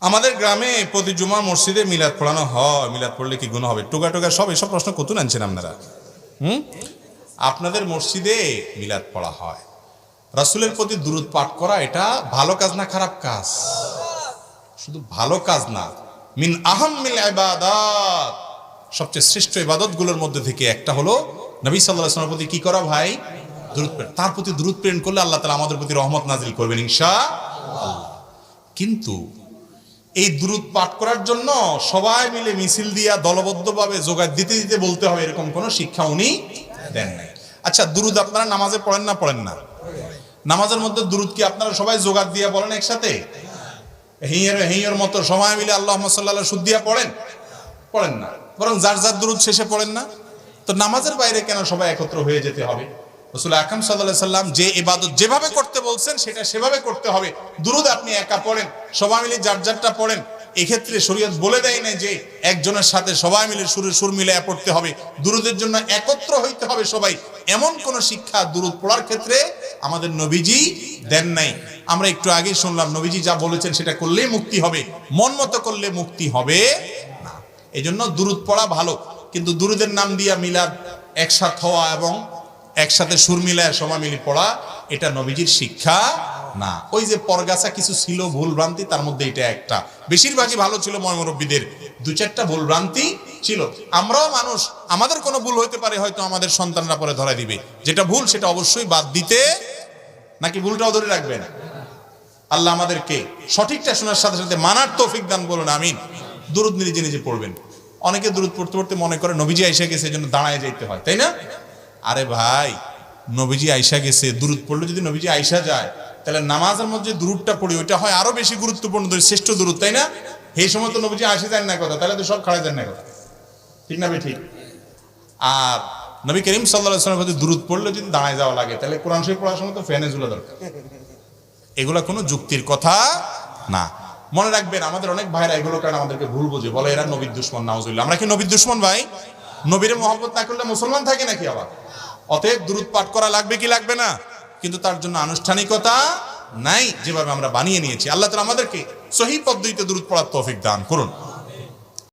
আমাদের গ্রামে প্রতি জুমার মসজিদে মিলাদ পড়ানো হয়, মিলাদ পড়লে কি গুনাহ হবে? টোকা টোকা সব এসব প্রশ্ন কত আনছেন আপনারা? আপনাদের মসজিদে মিলাদ পড়া হয়, রাসূলের প্রতি দুরূদ পাঠ করা এটা ভালো কাজ না খারাপ কাজ? শুধু ভালো কাজ না, মিন আহাম্মিল ইবাদাত, সবচেয়ে শ্রেষ্ঠ ইবাদতগুলোর মধ্যে থেকে একটা হলো নবী সাল্লাল্লাহু আলাইহি ওয়াসাল্লামের প্রতি কি করা ভাই? দুরূদ প্রেরণ। তার প্রতি দুরূদ প্রেরণ করলে আল্লাহ তাআলা আমাদের প্রতি রহমত নাজিল করবেন ইনশাআল্লাহ। কিন্তু এই দুরূদ পাঠ করার জন্য সবাই মিলে মিছিল দিয়া দলবদ্ধভাবে জোগাড় দিতে দিতে বলতে হবে, এরকম কোনো শিক্ষা উনি দেন নাই। আচ্ছা, দুরূদ আপনারা নামাজে পড়েন না পড়েন না? নামাজের মধ্যে দুরূদ কি আপনারা সবাই জোগাড় দিয়া বলেন একসাথে? হিঁয়ের মতো সবাই মিলে আল্লাহুম্মা সাল্লি আলা সুদ্দিয়া পড়েন? পড়েন না, বরং যার যার দুরূদ শেষে পড়েন না? তো নামাজের বাইরে কেন সবাই একত্র হয়ে যেতে হবে? রাসূল আকরাম সাল্লাল্লাহু আলাইহি সাল্লাম যে ইবাদত যেভাবে করতে বলছেন সেটা সেভাবে করতে হবে। দুরূদ আপনি একা পড়েন, সবাই মিলে যার যারটা পড়েন, এক্ষেত্রে শরীয়ত বলে দেয় না যে একজনের সাথে সবাই মিলে সুর মিলিয়ে পড়তে হবে। দুরূদের জন্য একত্র হইতে হবে সবাই, এমন কোন শিক্ষা দুরূদ পড়ার ক্ষেত্রে আমাদের নবীজি দেন নাই। আমরা একটু আগে শুনলাম নবীজি যা বলেছেন সেটা করলেই মুক্তি হবে, মন মতো করলে মুক্তি হবে না। এই জন্য দুরূদ পড়া ভালো, কিন্তু দুরূদের নাম দিয়া মিলাদ একসাথে হওয়া এবং একসাথে সুর মিলায় সময় মিলি পড়া এটা নবীজির শিক্ষা না। ওই যে পরগাছা কিছু ছিল ভুল ভ্রান্তি, তার মধ্যে এটা একটা। বেশিরভাগই ভালো ছিল, মুরব্বীদের দু চারটা ভুল ভ্রান্তি ছিল। আমরাও মানুষ, আমাদের কোনো ভুল হইতে পারে, হয়তো আমাদের সন্তানরা পরে ধরা দিবে। যেটা ভুল সেটা অবশ্যই বাদ দিতে, নাকি ভুলটাও ধরে রাখবেন? আল্লাহ আমাদেরকে সঠিকটা শোনার সাথে সাথে মানার তৌফিক দান করুন, আমিন। দুরূদ নিজে নিজে পড়বেন। অনেকে দুরূদ পড়তে পড়তে মনে করে নবীজি আইসা গেছে, এজন্য দাঁড়ায় যাইতে হয়, তাই না? আরে ভাই, নবীজি আইসা গেছে, দুরূদ পড়লে যদি নবীজি আইসা যায়, তাহলে নামাজের মধ্যে দুরূদটা পড়ি ওইটা হয় আরো বেশি গুরুত্বপূর্ণ, শ্রেষ্ঠ দুরূদ, তাই না? এই সময় তো নবীজি আসে যান না কথা, তাহলে তো সব খাড়া যান না কথা, ঠিক না? ঠিক। আর নবী করিম সাল্লাল্লাহু আলাইহি ওয়াসাল্লামের প্রতি দুরূদ পড়লে যদি দাঁড়ায় যাওয়া লাগে, তাহলে কোরআন শরীফ পড়ার সময় তো ফ্যানে ঝুলা দরকার। এগুলা কোনো যুক্তির কথা না। মনে রাখবেন, আমাদের অনেক ভাইরা এগুলো কারণে আমাদেরকে ভুল বোঝে, বলে এরা নবীর দুশমন। নাউজুবিল্লাহ। আমরা কি নবীর দুশমন ভাই? নবীরে মহব্বত না করলে মুসলমান থাকে নাকি আবার? অতএব দুরূদ পাঠ করা লাগবে কি লাগবে না? কিন্তু তার জন্য আনুষ্ঠানিকতা নাই, যেভাবে আমরা বানিয়ে নিয়েছি। আল্লাহ তাআলা আমাদেরকে সহিহ পদ্ধতিতে দুরূদ পড়ার তৌফিক দান করুন।